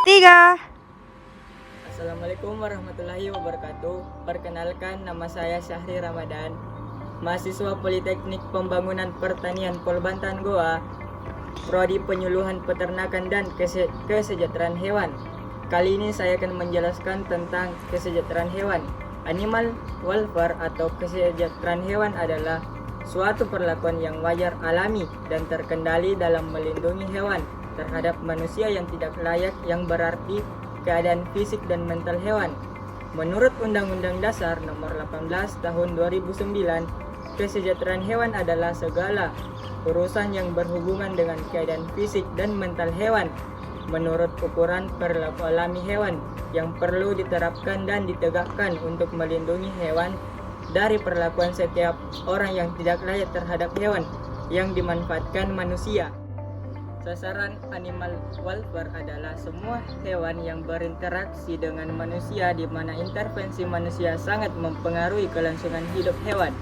Tiga. Assalamualaikum warahmatullahi wabarakatuh. Perkenalkan, nama saya Syahri Ramadan, mahasiswa Politeknik Pembangunan Pertanian Polbantan Goa, Prodi Penyuluhan Peternakan dan Kesejahteraan Hewan. Kali ini saya akan menjelaskan tentang kesejahteraan hewan. Animal welfare atau kesejahteraan hewan adalah suatu perlakuan yang wajar, alami, dan terkendali dalam melindungi hewan terhadap manusia yang tidak layak, yang berarti keadaan fisik dan mental hewan. Menurut Undang-Undang Dasar Nomor 18 Tahun 2009, kesejahteraan hewan adalah segala urusan yang berhubungan dengan keadaan fisik dan mental hewan menurut ukuran perilaku alami hewan yang perlu diterapkan dan ditegakkan untuk melindungi hewan dari perlakuan setiap orang yang tidak layak terhadap hewan yang dimanfaatkan manusia. Sasaran animal welfare adalah semua hewan yang berinteraksi dengan manusia di mana intervensi manusia sangat mempengaruhi kelangsungan hidup hewan.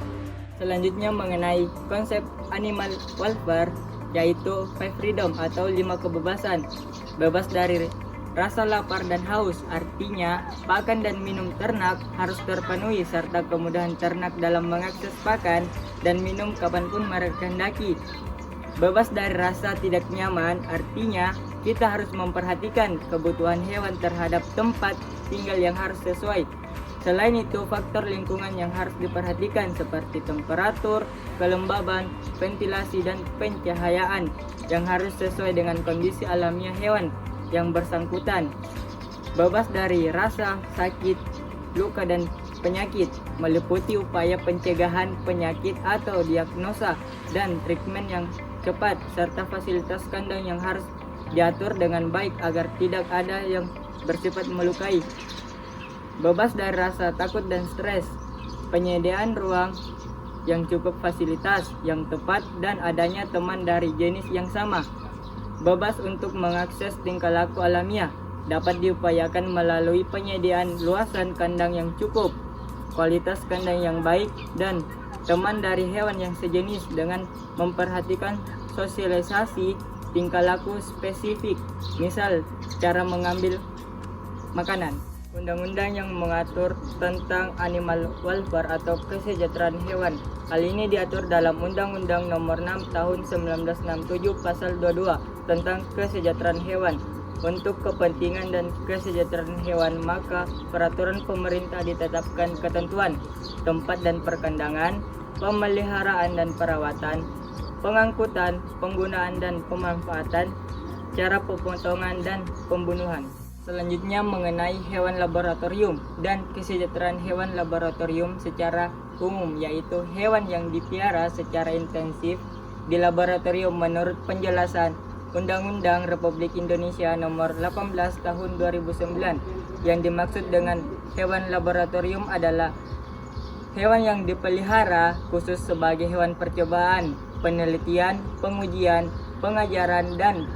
Selanjutnya mengenai konsep animal welfare, yaitu 5 freedom atau 5 kebebasan. Bebas dari rasa lapar dan haus, artinya pakan dan minum ternak harus terpenuhi serta kemudahan ternak dalam mengakses pakan dan minum kapanpun mereka hendaki. Bebas dari rasa tidak nyaman, artinya kita harus memperhatikan kebutuhan hewan terhadap tempat tinggal yang harus sesuai. Selain itu, faktor lingkungan yang harus diperhatikan seperti temperatur, kelembaban, ventilasi, dan pencahayaan yang harus sesuai dengan kondisi alamiah hewan yang bersangkutan. Bebas dari rasa, sakit, luka, dan penyakit, meliputi upaya pencegahan penyakit atau diagnosa dan treatment yang cepat, serta fasilitas kandang yang harus diatur dengan baik agar tidak ada yang bersifat melukai. Bebas dari rasa takut dan stres, penyediaan ruang yang cukup, fasilitas yang tepat, dan adanya teman dari jenis yang sama. Bebas untuk mengakses tingkah laku alamiah dapat diupayakan melalui penyediaan luasan kandang yang cukup, kualitas kandang yang baik, dan teman dari hewan yang sejenis dengan memperhatikan sosialisasi tingkah laku spesifik, misal cara mengambil makanan. Undang-undang yang mengatur tentang animal welfare atau kesejahteraan hewan. Hal ini diatur dalam Undang-Undang Nomor 6 Tahun 1967 Pasal 22 tentang kesejahteraan hewan. Untuk kepentingan dan kesejahteraan hewan, maka peraturan pemerintah ditetapkan ketentuan tempat dan perkandangan, pemeliharaan dan perawatan, pengangkutan, penggunaan dan pemanfaatan, cara pemotongan dan pembunuhan. Selanjutnya mengenai hewan laboratorium dan kesejahteraan hewan laboratorium secara umum, yaitu hewan yang dipiara secara intensif di laboratorium menurut penjelasan Undang-Undang Republik Indonesia Nomor 18 Tahun 2009. Yang dimaksud dengan hewan laboratorium adalah hewan yang dipelihara khusus sebagai hewan percobaan, penelitian, pengujian, pengajaran, dan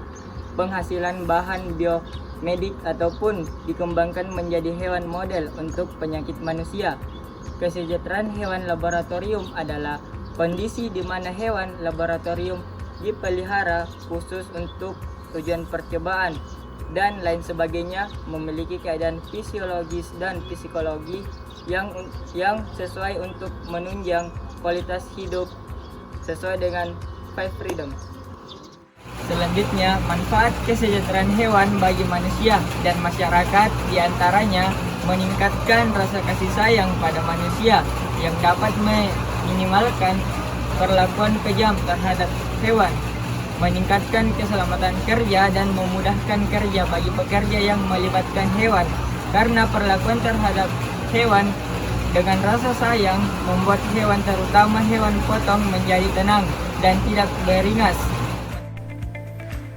penghasilan bahan biomedik ataupun dikembangkan menjadi hewan model untuk penyakit manusia. Kesejahteraan hewan laboratorium adalah kondisi di mana hewan laboratorium dipelihara khusus untuk tujuan percobaan dan lain sebagainya, memiliki keadaan fisiologis dan psikologi yang sesuai untuk menunjang kualitas hidup sesuai dengan 5 freedom. Selanjutnya, manfaat kesejahteraan hewan bagi manusia dan masyarakat diantaranya meningkatkan rasa kasih sayang pada manusia yang dapat meminimalkan perlakuan kejam terhadap hewan, meningkatkan keselamatan kerja dan memudahkan kerja bagi pekerja yang melibatkan hewan, karena perlakuan terhadap hewan dengan rasa sayang membuat hewan, terutama hewan potong, menjadi tenang dan tidak beringas.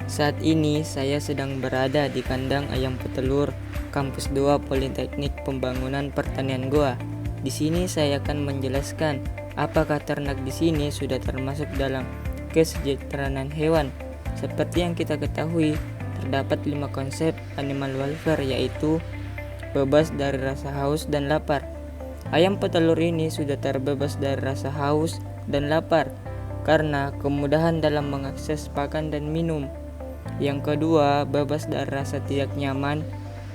Saat ini saya sedang berada di kandang ayam petelur Kampus 2 Politeknik Pembangunan Pertanian Goa. Di sini saya akan menjelaskan apakah ternak di sini sudah termasuk dalam kesejahteraan hewan. Seperti yang kita ketahui, terdapat 5 konsep animal welfare, yaitu bebas dari rasa haus dan lapar. Ayam petelur ini sudah terbebas dari rasa haus dan lapar karena kemudahan dalam mengakses pakan dan minum. Yang kedua, bebas dari rasa tidak nyaman.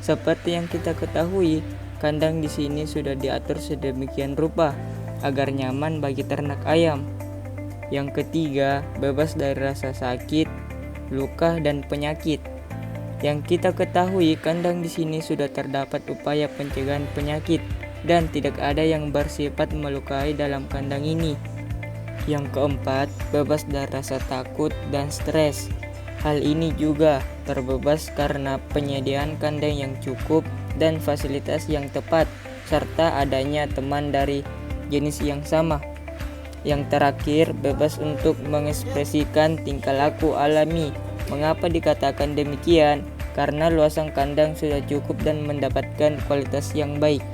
Seperti yang kita ketahui, kandang di sini sudah diatur sedemikian rupa agar nyaman bagi ternak ayam. Yang ketiga, bebas dari rasa sakit, luka, dan penyakit. Yang kita ketahui, kandang di sini sudah terdapat upaya pencegahan penyakit dan tidak ada yang bersifat melukai dalam kandang ini. Yang keempat, bebas dari rasa takut dan stres. Hal ini juga terbebas karena penyediaan kandang yang cukup dan fasilitas yang tepat, serta adanya teman dari jenis yang sama. Yang terakhir, bebas untuk mengekspresikan tingkah laku alami. Mengapa dikatakan demikian? Karena luasan kandang sudah cukup dan mendapatkan kualitas yang baik.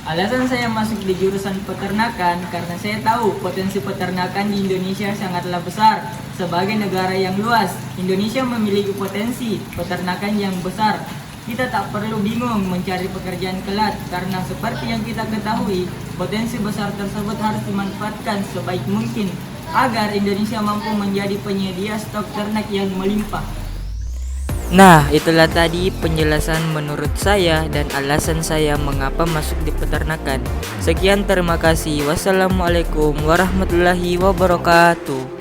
Alasan saya masuk di jurusan peternakan karena saya tahu potensi peternakan di Indonesia sangatlah besar. Sebagai negara yang luas, Indonesia memiliki potensi peternakan yang besar. Kita tak perlu bingung mencari pekerjaan kelak karena seperti yang kita ketahui, potensi besar tersebut harus dimanfaatkan sebaik mungkin agar Indonesia mampu menjadi penyedia stok ternak yang melimpah. Nah, itulah tadi penjelasan menurut saya dan alasan saya mengapa masuk di peternakan. Sekian, terima kasih. Wassalamualaikum warahmatullahi wabarakatuh.